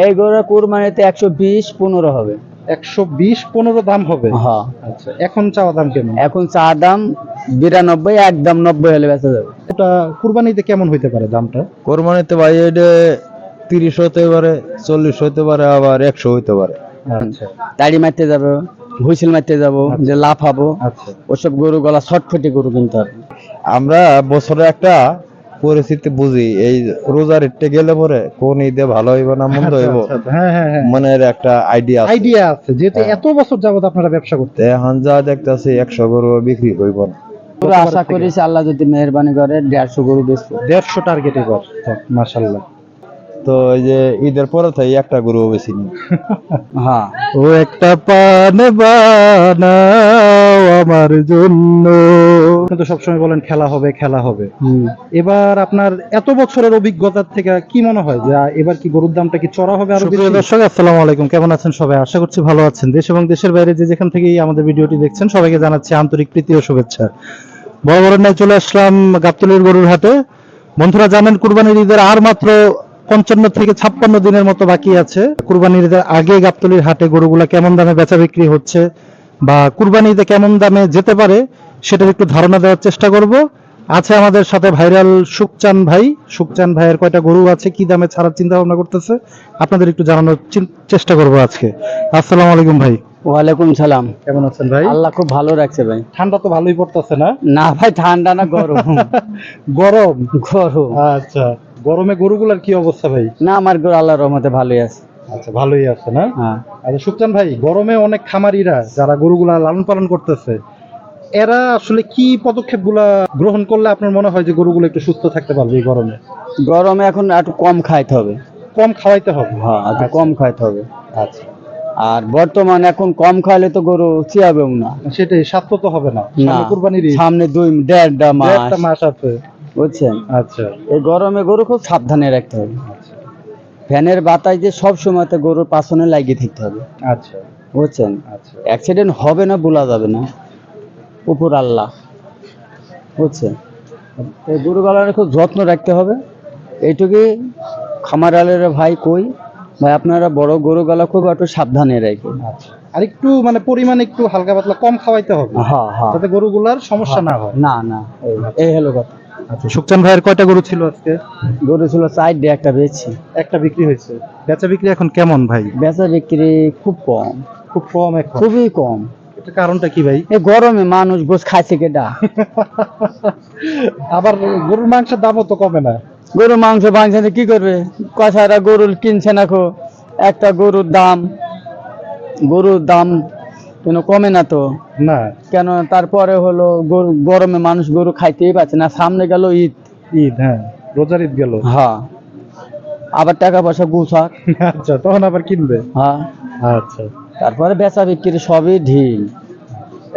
এই গরুর কুরবানিতে 120-15 হবে। 120-15 দাম হবে। হ্যাঁ। আচ্ছা, এখন চাওয়া দাম কেমন? এখন চা দাম 92, একদম 90 হলে বেচা যাবে। এটা কুরবানিতে কেমন হইতে পারে দামটা? কোরবানিতে ভাই এটা 30 হতে পারে, 40 হতে পারে, আবার 100 হইতে পারে। আচ্ছা দাড়ি মারতে যাবো, হুইসেল মারতে যাবো, যে লাফাবো, আচ্ছা ওসব গরু গলা ছটফটি গরু কিনতে হবে। আমরা বছরে একটা পরিস্থিতি বুঝি, এই রোজার ইটে গেলে পরে কোন ঈদে ভালো হইব না মন্দ হইব, হ্যাঁ হ্যাঁ হ্যাঁ, মনের একটা আইডিয়া আছে। আইডিয়া আছে যেহেতু হ্যাঁ। এত বছর যাবত আপনারা ব্যবসা করতে। এখন যা দেখতেছি 100 গরু বিক্রি হইব না। পুরো আশা করিস আল্লাহ যদি মেহেরবানি করে 150 গরু বেচবো। 150 টার্গেট এবার। মাশাআল্লাহ। তো এই যে ঈদের পরে তাই একটা গরু বেশি নি। হ্যাঁ, ও একটা পান বানাও আমার জন্য। আপনি তো সবসময় বলেন খেলা হবে খেলা হবে। এবার আপনার এত বছরের অভিজ্ঞতার থেকে কি মনে হয় যে এবার কি গরুর দামটা কি চড়া হবে আরো বেশি? সুপ্রিয় দর্শক, আসসালামু আলাইকুম, কেমন আছেন সবাই? আশা করছি ভালো আছেন। দেশ এবং দেশের বাইরে যে যেখান থেকেই আমাদের ভিডিওটি দেখছেন সবাইকে জানাচ্ছি আন্তরিক প্রীতি ও শুভেচ্ছা। বরাবরের ন্যায় চলে আসলাম গাবতলীর গরুর হাটে। বন্ধুরা জানেন কুরবানির ঈদের আর মাত্র 55 থেকে 56 দিনের মতো বাকি আছে। কুরবানির ঈদের আগে গাবতলীর হাটে গরুগুলা কেমন দামে বেচা বিক্রি হচ্ছে বা কুরবানির ঈদে কেমন দামে যেতে পারে সেটার একটু ধারণা দেওয়ার চেষ্টা করব। আছে আমাদের সাথে ভাইরাল সুকচান ভাই। সুকচান ভাইয়ের কয়টা গরু আছে, কি দামে ছাড়ার চিন্তা ভাবনা করতেছে আপনাদের একটু জানানোর চেষ্টা করব আজকে। আসসালামু আলাইকুম ভাই। ওয়ালাইকুম সালাম। কেমন আছেন ভাই? আল্লাহ খুব ভালো রাখছে ভাই। ঠান্ডা তো ভালোই পড়তেছে না? না ভাই, ঠান্ডা না, গরম। গরম গরম। আচ্ছা, গরমে গরুগুলার কি অবস্থা ভাই? না, আমার গরু আল্লাহর রহমতে ভালোই আছে। আচ্ছা, ভালোই আছে না? হ্যাঁ। আচ্ছা সুকচান ভাই, গরমে অনেক খামারিরা যারা গরুগুলা লালন পালন করতেছে এরা আসলে কি পদক্ষেপগুলা গ্রহণ করলে আপনার মনে হয় যে গরুগুলো একটু সুস্থ থাকতে পারবে এই গরমে? গরমে এখন একটু কম খাইতে হবে। কম খাওয়াইতে হবে। হ্যাঁ, একটু কম খাইতে হবে। আচ্ছা, আর বর্তমানে এখন কম খাইলে তো গরু চিয়াবেও না। সেটাই, স্বাস্থ্য তো হবে না। না, সামনে কুরবানির ঈদ, সামনে 1.5 মাস। 1.5টা মাস আছে। বুঝছেন? আচ্ছা এই গরমে গরু খুব সাবধানে রাখতে হবে। আচ্ছা ফ্যানের বাতাস দিয়ে সব সময়তে গরুর পাছনে লাগিয়ে থাকতে হবে। আচ্ছা বুঝছেন? আচ্ছা অ্যাক্সিডেন্ট হবে না বলা যাবে না, উপর আল্লাহ। বুঝছেন? এই গরুগুলোর খুব যত্ন রাখতে হবে। এইটুকুই খামারালের ভাই কই ভাই, আপনারা বড় গরুগুলো খুব একটু সাবধানে রাখেন। আচ্ছা, আর একটু মানে পরিমাণ একটু হালকা পাতলা কম খাওয়াইতে হবে হ্যাঁ হ্যাঁ, যাতে গরুগুলার সমস্যা না হয়। না না, এই হলো কথা। আচ্ছা, সুকচান ভাইয়ের কয়টা গরু ছিল আজকে? গরু ছিল 4 একটা বেচছি। একটা বিক্রি হয়েছে। বেচা বিক্রি এখন কেমন ভাই? বেচা বিক্রি খুব কম, খুব কম এখন। খুবই কম। এটা কারণটা কি ভাই? এই গরমে মানুষ গোস খাইছে কেডা? আবার গরুর মাংসের দামও তো কমে না। গরু মাংস ভাঙছে কি করবে? কষারা গরু কিনছে না খো, একটা গরুর দাম কেন কমে না তো? না, কেন? তারপরে হলো গরু, গরমে মানুষ গরু খাইতেই পারছে না। সামনে গেল ঈদ। ঈদ, হ্যাঁ, রোজার ঈদ গেল। হ্যাঁ, আবার টাকা পয়সা গুছাক। আচ্ছা, তখন আবার কিনবে। হ্যাঁ, আচ্ছা, তারপরে বেচা বিক্রি সবই ঢিল।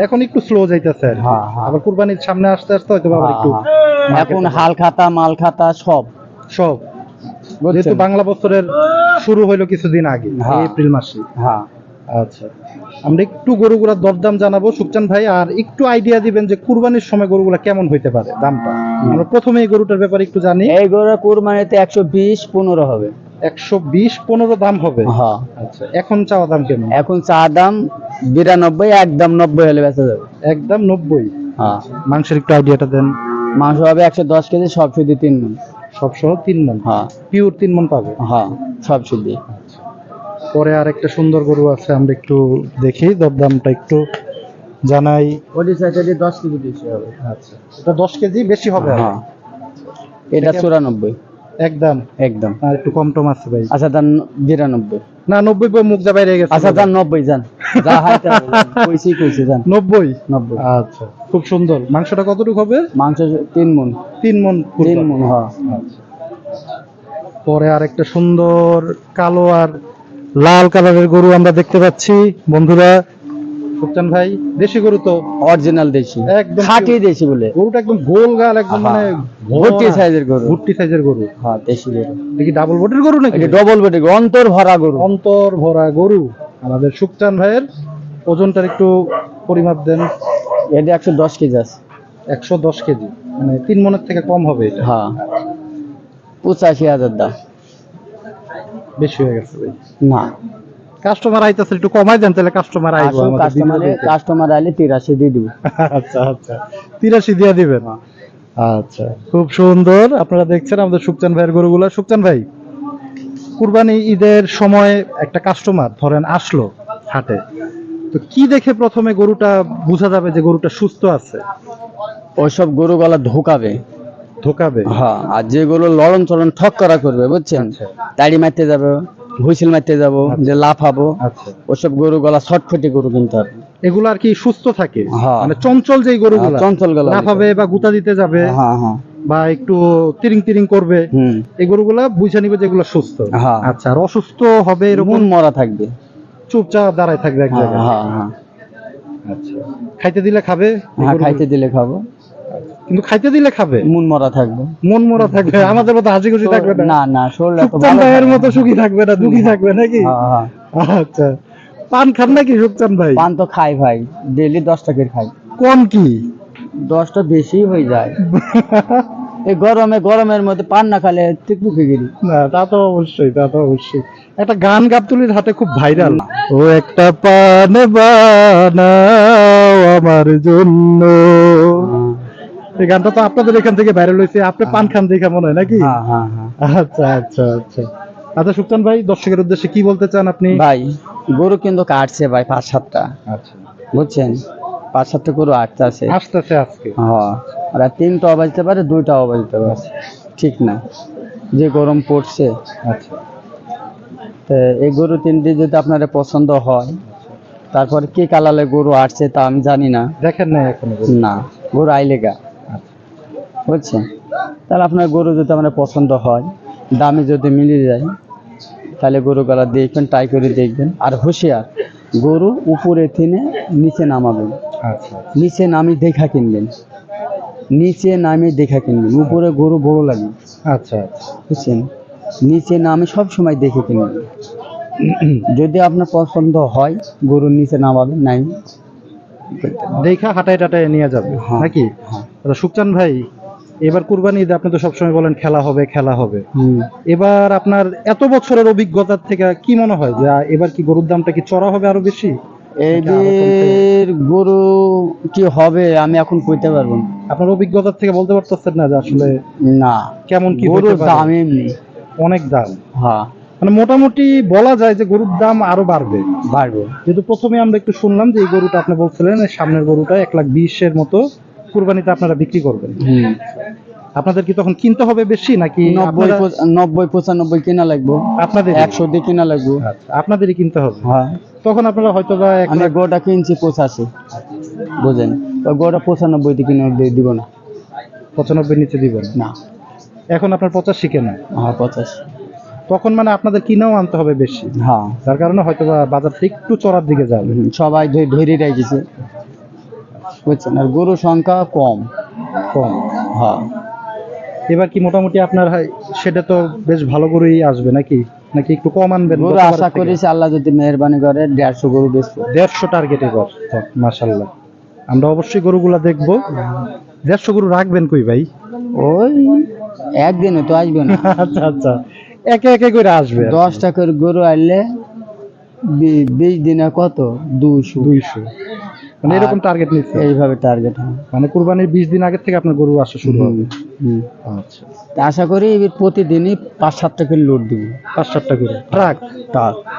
এখন একটু স্লো যাইতেছে। হ্যাঁ হ্যাঁ, আবার কুরবানির সামনে আসতে আসতে হয়তো আবার একটু এখন হাল খাতা মাল খাতা সব। সব, যেহেতু বাংলা বছরের শুরু হইলো কিছুদিন আগে, হ্যাঁ। এপ্রিল মাসে। হ্যাঁ, আচ্ছা, আমরা একটু গরুগুলার দরদাম জানাবো সুকচান ভাই, আর একটু আইডিয়া দিবেন যে কুরবানির সময় গরুগুলা কেমন হইতে পারে দামটা। আমরা প্রথমে এই গরুটার ব্যাপারে একটু জানি। এই গরুর কুরবানিতে 120-15 হবে। 120-15 দাম হবে। হ্যাঁ। আচ্ছা, এখন চাওয়া দাম কেমন? এখন চা দাম 92, একদম 90 হলে বেচা যাবে। একদম 90। হ্যাঁ। মাংসের একটু আইডিয়াটা দেন। মাংস হবে 110 কেজি, সব শুধু 3 মণ। সব সহ 3 মণ। হ্যাঁ, পিওর 3 মণ পাবে। হ্যাঁ, সব শুধু। পরে আর একটা সুন্দর গরু আছে, আমরা একটু দেখি, দরদামটা একটু জানাই। ওটি চাইতে 10 কেজি বেশি হবে। আচ্ছা, এটা 10 কেজি বেশি হবে। হ্যাঁ, এটা 94 একদম। একদম। আর একটু কম টম আছে ভাই? আচ্ছা দান 92। না, 90 পর মুখ যা বাইরে গেছে। আচ্ছা দান 90 জান, যা হাইতে কইছি জান 90। 90। আচ্ছা, খুব সুন্দর। মাংসটা কতটুকু হবে? মাংস 3 মণ। 3 মণ। 3 মণ, হ্যাঁ। আচ্ছা, পরে আর একটা সুন্দর কালো আর লাল কালারের গরু আমরা দেখতে পাচ্ছি বন্ধুরা। সুকচান ভাই, দেশি গরু তো? অরিজিনাল দেশি, একদম খাঁটি দেশি বলে। গরুটা একদম গোল গাল, একদম মানে ভর্তি সাইজের গরু। ভুট্টি সাইজের গরু। হ্যাঁ, দেশি গরু। দেখি ডাবল বডির গরু নাকি? এটা ডবল বডি, অন্তর ভরা গরু। অন্তর ভরা গরু। আমাদের সুকচান ভাইয়ের ওজনটার একটু পরিমাপ দেন। এটা 110 কেজি আছে। 110 কেজি, মানে 3 মণের থেকে কম হবে এটা। হ্যাঁ, 85,000 দাম। বেশি হয়ে গেছে ভাই। না, কাস্টমার আইতাছে, একটু কমাই দেন তাহলে কাস্টমার আইবো আমাদের ভিডিও কাস্টমার আইলে 83 দিয়ে দিব। দেখতে। আচ্ছা আচ্ছা, 83 দিয়ে দিবেন। আচ্ছা, খুব সুন্দর। আপনারা দেখছেন আমাদের সুকচান ভাইয়ের গরুগুলা। সুকচান ভাই, কুরবানি ঈদের সময় একটা কাস্টমার ধরেন আসলো হাটে, তো কি দেখে প্রথমে গরুটা বোঝা যাবে যে গরুটা সুস্থ আছে? ওইসব গরু গলা ঢোকাবে। ঢোকাবে? হ্যাঁ, আর যেগুলো লড়ন চলন ঠক করা করবে বুঝছেন, আচ্ছা তাড়ি মারতে যাবো, হুইসেল মারতে যাবো, যে লাফাবো, আচ্ছা, ওসব গরু গলা ছটফটি গরু কিনতে হবে। এগুলো আর কি সুস্থ থাকে? হ্যাঁ। মানে চঞ্চল যেই গরুগুলা চঞ্চল গলা লাফাবে বা গুতা দিতে যাবে হ্যাঁ হ্যাঁ বা একটু তিরিং তিরিং করবে, হুম এই গরুগুলা বুঝে নিবে যেগুলো সুস্থ। হ্যাঁ। আচ্ছা, আর অসুস্থ হবে এরকম মন মরা থাকবে। চুপচাপ দাঁড়ায় থাকবে এক হ্যাঁ জায়গায়? হ্যাঁ হ্যাঁ আচ্ছা, খাইতে দিলে খাবে? এই হ্যাঁ, গরুগুলো? খাইতে দিলে খাবো, কিন্তু খাইতে দিলে খাবে? মন মরা থাকবে। মন মরা থাকবে? আমাদের মতো হাসি খুশি থাকবে না? না না, শরীরটা তো সুকচান ভালো ভাইয়ের থাকবে। মতো সুখী থাকবে না, দুঃখী থাকবে নাকি? হ্যাঁ, হ্যাঁ। আচ্ছা, পান খান নাকি সুকচান ভাই? পান তো খাই ভাই, ডেইলি 10 টাকার খাই। কোন কি? 10টা বেশি হয়ে যায় এই গরমের মধ্যে পান না খেলে ঠিক মুখে গেলি। না, তা তো অবশ্যই, তা তো অবশ্যই। একটা গান গাবতুলির হাতে খুব ভাইরাল, ও একটা পান বানাও আমার জন্য। এই গানটা তো আপনাদের এখান থেকে ভাইরাল হয়েছে, আপনি পান খান দেখে মনে হয় নাকি? হ্যাঁ হ্যাঁ হ্যাঁ। আচ্ছা আচ্ছা আচ্ছা। আচ্ছা সুকচান ভাই, দর্শকের উদ্দেশ্যে কি বলতে চান আপনি? ভাই গরু কিন্তু কাটছে ভাই 5-7টা, আচ্ছা, বুঝছেন, 5-7টা গরু আটতে আছে। আসতেছে আজকে? হ্যাঁ, আর 3টাও বাজতে পারে, 2টাও বাজতে পারে, ঠিক না, যে গরম পড়ছে। আচ্ছা, তো এই গরু 3টি যদি আপনার পছন্দ হয়, তারপরে কি কালালে গরু আসছে তা আমি জানি না। দেখেন না এখনো? না, গরু আইলেগা, বুঝছেন, তাহলে আপনার গরু যদি আমার পছন্দ হয়, দামে যদি মিলে যায়, তাহলে গরু গলা দেখবেন, ট্রাই করে দেখবেন। আর হুঁশিয়ার, গরু উপরে থেকে নিচে নামাবেন, আচ্ছা নিচে নামি দেখা কিনবেন, নিচে নামে দেখা কিনবেন। উপরে গরু বড় লাগে, আচ্ছা আচ্ছা। বুঝছেন, নিচে নামে সব সময় দেখে কিনবেন। যদি আপনার পছন্দ হয়, গরুর নিচে নামাবেন, নাই দেখা হাঁটায় টাটায় নিয়ে যাবে হ্যাঁ, নাকি? হ্যাঁ। আচ্ছা সুকচান ভাই, এবার কুরবানি ঈদে আপনি তো সবসময় বলেন খেলা হবে খেলা হবে, হুম। এবার আপনার এত বছরের অভিজ্ঞতার থেকে কি মনে হয় যে এবার কি গরুর দামটা কি চড়া হবে আরো বেশি? এদের গরু কি হবে আমি এখন কইতে পারবো না। আপনার অভিজ্ঞতার থেকে বলতে পারতেছেন না যে আসলে না, কেমন কি হতে গরুর পারে? দাম এমনি, অনেক দাম, হ্যাঁ, মানে মোটামুটি বলা যায় যে গরুর দাম আরো বাড়বে। বাড়বে। যেহেতু প্রথমে আমরা একটু শুনলাম যে এই গরুটা আপনি বলছিলেন এই সামনের গরুটা 1,20,000 মতো কুরবানিতে আপনারা বিক্রি করবেন, হুম। আপনাদের কি তখন কিনতে হবে বেশি নাকি 90-95 কিনা লাগবে, আপনাদের? 100 দিয়ে কিনা লাগবে। আচ্ছা, আপনাদেরই কিনতে হবে। হ্যাঁ, তখন আপনারা হয়তো বা আমি গোটা কিনছি 85, বুঝেন, ওই গোটা 95 দিয়ে কিনে দিব না। 95 নিচে দিবেন না, এখন আপনার 85 কেনা, হ্যাঁ 85। তখন মানে আপনাদের কিনেও আনতে হবে বেশি, হ্যাঁ, যার কারণে হয়তো বা বাজারটা একটু চড়ার দিকে যাবে। সবাই ধরে রেখেছে, বুঝছেন, আর গরুর সংখ্যা কম। কম। হ্যাঁ, এবার কি মোটামুটি আপনার সেটা তো বেশ ভালো গরুই আসবে নাকি নাকি একটু কম আনবেন? গরু আশা করেছি আল্লাহ যদি মেহেরবানি করে 150 গরু বেচবো। 150 টার্গেট এবার, মাশাআল্লাহ। আমরা অবশ্যই গরুগুলা দেখবো। 150 গরু রাখবেন কই ভাই? ওই একদিনে তো আসবে না। আচ্ছা আচ্ছা, একে একে করে আসবে। 10 টাকার গরু আনলে 20 দিনে কত? 200। মানে এরকম টার্গেট নিচ্ছে? এইভাবে টার্গেট হয়, মানে কুরবানির 20 দিন আগে থেকে আপনার গরু আসা শুরু হবে? আচ্ছা, তা আশা করি এবার প্রতিদিনই 5-7 টাকার লোড দিব, 5-7টা করে ট্রাক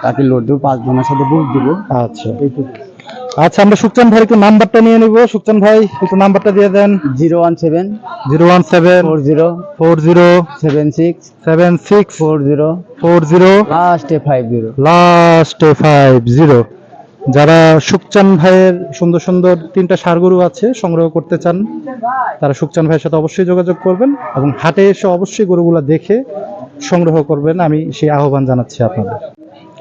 তাকে লোড দেবো, 5 জনের সাথে বুক দিব। আচ্ছা আচ্ছা, আমরা সুকচান ভাই একটু নাম্বারটা নিয়ে নিব। সুকচান ভাই একটু নাম্বারটা দিয়ে দেন। 017 017 40 40 76 76 40 40 লাস্টে 50। লাস্টে 50। যারা সুকচান ভাইয়ের সুন্দর সুন্দর 3টা ষাঁড় গরু আছে সংগ্রহ করতে চান, তারা সুকচান ভাইয়ের সাথে অবশ্যই যোগাযোগ করবেন এবং হাটে এসে অবশ্যই গরুগুলা দেখে সংগ্রহ করবেন, আমি সেই আহ্বান জানাচ্ছি আপনাদের।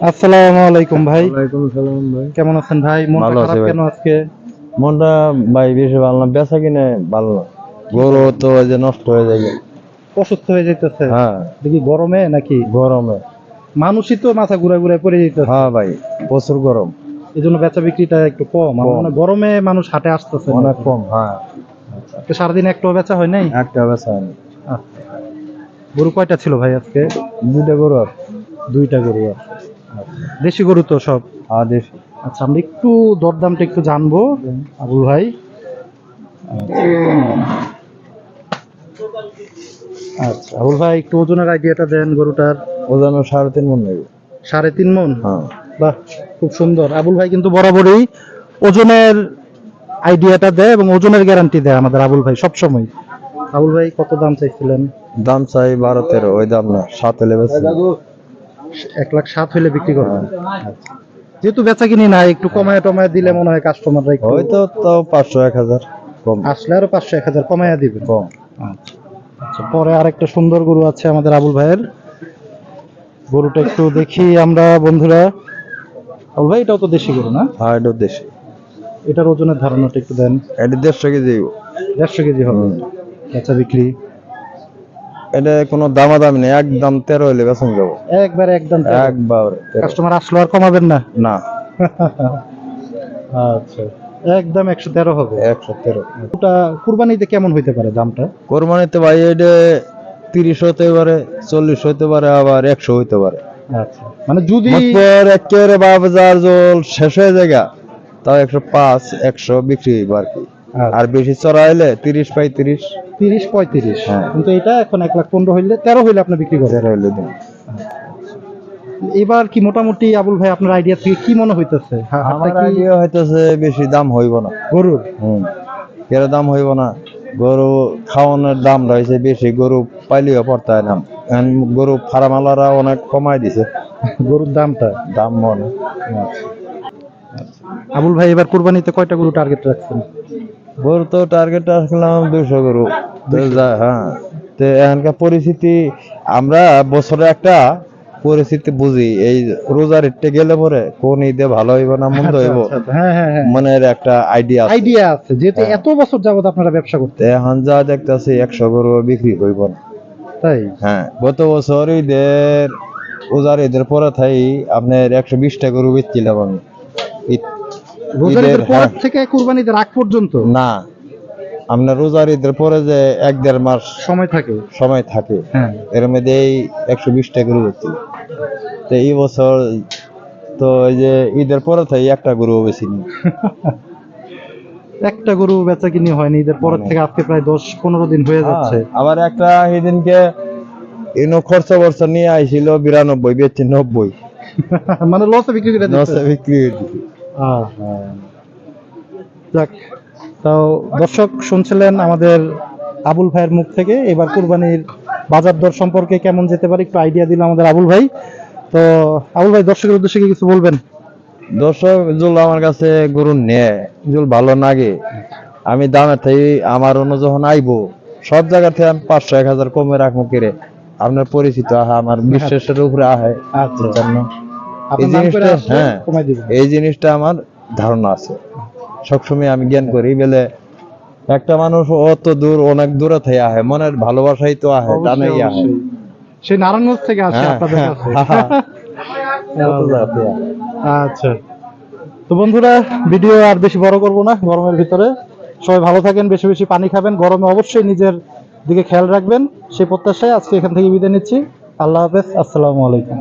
আসসালামু আলাইকুম ভাই। ওয়ালাইকুম আসসালাম ভাই। কেমন আছেন ভাই? মনটা ভালো আছি খারাপ ভাই। কেন আজকে? মনটা ভাই বেশি ভালো না, বেচা কিনে ভালো না, গরু তো ওই যে নষ্ট হয়ে যায়। অসুস্থ হয়ে যাইতেছে? হ্যাঁ, দেখি গরমে নাকি? গরমে। মানুষই তো মাথা ঘুরে ঘুরে পড়ে যেতেছে, হ্যাঁ ভাই, প্রচুর গরম, এই জন্য বেচা বিক্রিটা একটু কম। আমার মনে হয় গরমে মানুষ হাটে আসতেছে না। অনেক কম। হ্যাঁ, তো সারাদিন একটাও বেচা হয় নাই? একটা বেচা হয়নি। আচ্ছা। গরু কয়টা ছিল ভাই আজকে? 2টা গরু আর দুইটা গরু আছে। আচ্ছা। দেশি গরু তো সব। আদেশ আচ্ছা, আমরা একটু দরদামটা একটু জানবো আবুল ভাই। আচ্ছা আবুল ভাই, একটু ওজনের আইডিয়াটা দেন গরুটার। ওজন 3.5 মন নেবে। 3.5 মন। হ্যাঁ, বাহ, খুব সুন্দর। আবুল ভাই কিন্তু বরাবরই ওজনের আইডিয়াটা দেয় এবং ওজনের গ্যারান্টি দেয় আমাদের আবুল ভাই সব সময়। আবুল ভাই কত দাম চাইছিলেন? দাম চাই 12-13, ওই দাম না, 7 হলে বেশি। 1,07,000 হইলে বিক্রি করবেন। আচ্ছা। যেহেতু বেচা কিনি নাই, একটু কমায় টমায় দিলে মনে হয় কাস্টমাররা একটু হয়তো তাও 500-1000 কম। আসলে আরো 500-1000 কমায়া দিবেন। কম। আচ্ছা। আচ্ছা, পরে আরেকটা সুন্দর গরু আছে আমাদের আবুল ভাইয়ের। গরুটা একটু দেখি আমরা বন্ধুরা। আবুল ভাই, এটাও তো দেশি গরু না? হ্যাঁ, এটা দেশি। এটার ওজনের ধারণাটা একটু দেন। এটা 150 কেজি। 150 কেজি হবে। বেচা বিক্রি এটা কোনো দামাদামি নেই, একদম 13 হইলে বেচন যাবো। একবারে একদম একবার 13। কাস্টমার আসলো আর কমাবেন না? না, আচ্ছা, একদম 113 হবে। 113। ওটা কুরবানিতে কেমন হইতে পারে দামটা? কোরবানিতে ভাই এটা 30 হতে পারে, 40 হতে পারে, আবার 100 হইতে পারে। আচ্ছা, মানে যদি মোটপর একেবারে বাজার জল শেষ হয়ে যায়, তাও 105, 100 বিক্রি হইব আর কি। আর বেশি চড়া হইলে 30-35। 30-35। হ্যাঁ। কিন্তু এটা এখন 1,15,000 হইলে, 13 হইলে আপনি বিক্রি করেন। 13 হইলে দিন। এবার কি মোটামুটি আবুল ভাই আপনার আইডিয়া থেকে কি মনে হইতেছে? আমার আইডিয়া হইতেছে বেশি দাম হইব না গরুর। কেন দাম হইব না? গরু খাওয়ানোর দাম রয়েছে বেশি, গরু পাইলেও পড়তে হয় না। এখন গরু ফার্মালারা অনেক কমাই দিছে গরুর দামটা। দাম মনে। আবুল ভাই, এবার কুরবানিতে কয়টা গরু টার্গেট রাখছেন? গরু তো টার্গেট রাখলাম 200 গরু। তো হ্যাঁ, তো এখানকার পরিস্থিতি আমরা বছরে একটা পরিস্থিতি বুঝি, এই রোজার ইটে গেলে পরে কোন ঈদে ভালো হইব না মন্দ হইব, হ্যাঁ হ্যাঁ হ্যাঁ, মনের একটা আইডিয়া আইডিয়া আছে। যেহেতু হ্যাঁ। এত বছর যাবত আপনারা ব্যবসা করতে, এখন যা দেখতেছি 100 গরু বিক্রি হইব না। তাই? হ্যাঁ, গত বছর ঈদের রোজার ঈদের পরে থাই আপনার 120টা গরু বেচছিলাম আমি। রোজার ঈদের পর হ্যাঁ। থেকে কুরবানিতে রাখ পর্যন্ত না, আপনার রোজার ঈদের পরে যে 1-1.5 মাস সময় থাকে। সময় থাকে, হ্যাঁ। এর মধ্যে 120টা গরু বেচছিল। তো এই বছর তো এই যে ঈদের পরে থাই একটা গরু বেচিনি। একটা গরু বেচা কিনি হয়নি ঈদের পরের থেকে, আজকে প্রায় 10-15 দিন হয়ে যাচ্ছে। আবার একটা সেদিনকে ইনো খরচা নিয়ে আইছিল 92, বেচছি 90। মানে লসে বিক্রি করে দিচ্ছে। নষ্ট বিক্রি হয়ে দিছে। যাক, তাও দর্শক শুনছিলেন আমাদের আবুল ভাইয়ের মুখ থেকে এবার কুরবানির বাজার দর সম্পর্কে কেমন যেতে পারে একটু আইডিয়া দিল আমাদের আবুল ভাই। তো আবুল ভাই, দর্শকের উদ্দেশ্যে কি কিছু বলবেন? দর্শক জুল আমার কাছে গরু নেয়, জুল ভালো লাগে, আমি দামের থেকে আমার অন্য যখন আইবো সব জায়গা থেকে আমি 500-1000 কমে রাখবো কিরে। আপনার পরিচিত আহা, আমার বিশ্বাসের উপরে আহে। আচ্ছা, জন্য এই আপনার নাম করে জিনিসটা, আসলে হ্যাঁ, কমাই দিবেন। এই জিনিসটা আমার ধারণা আছে, সবসময় আমি জ্ঞান করি বলে একটা মানুষ অত দূর অনেক দূরে থেকে আহে, মনের ভালোবাসাই তো আহে, অবশ্যই, টানেই আহে। অবশ্যই। সেই নারায়ণগঞ্জ থেকে আসে হ্যাঁ, আপনাদের হ্যাঁ, কাছে। হ্যাঁ। কত জাতি আহে। আচ্ছা, তো বন্ধুরা, ভিডিও আর বেশি বড় করব না গরমের ভিতরে। সবাই ভালো থাকেন, বেশি বেশি পানি খাবেন, গরমে অবশ্যই নিজের দিকে খেয়াল রাখবেন, সেই প্রত্যাশায় আজকে এখান থেকে বিদায় নিচ্ছি। আল্লাহ হাফেজ, আসসালামু আলাইকুম।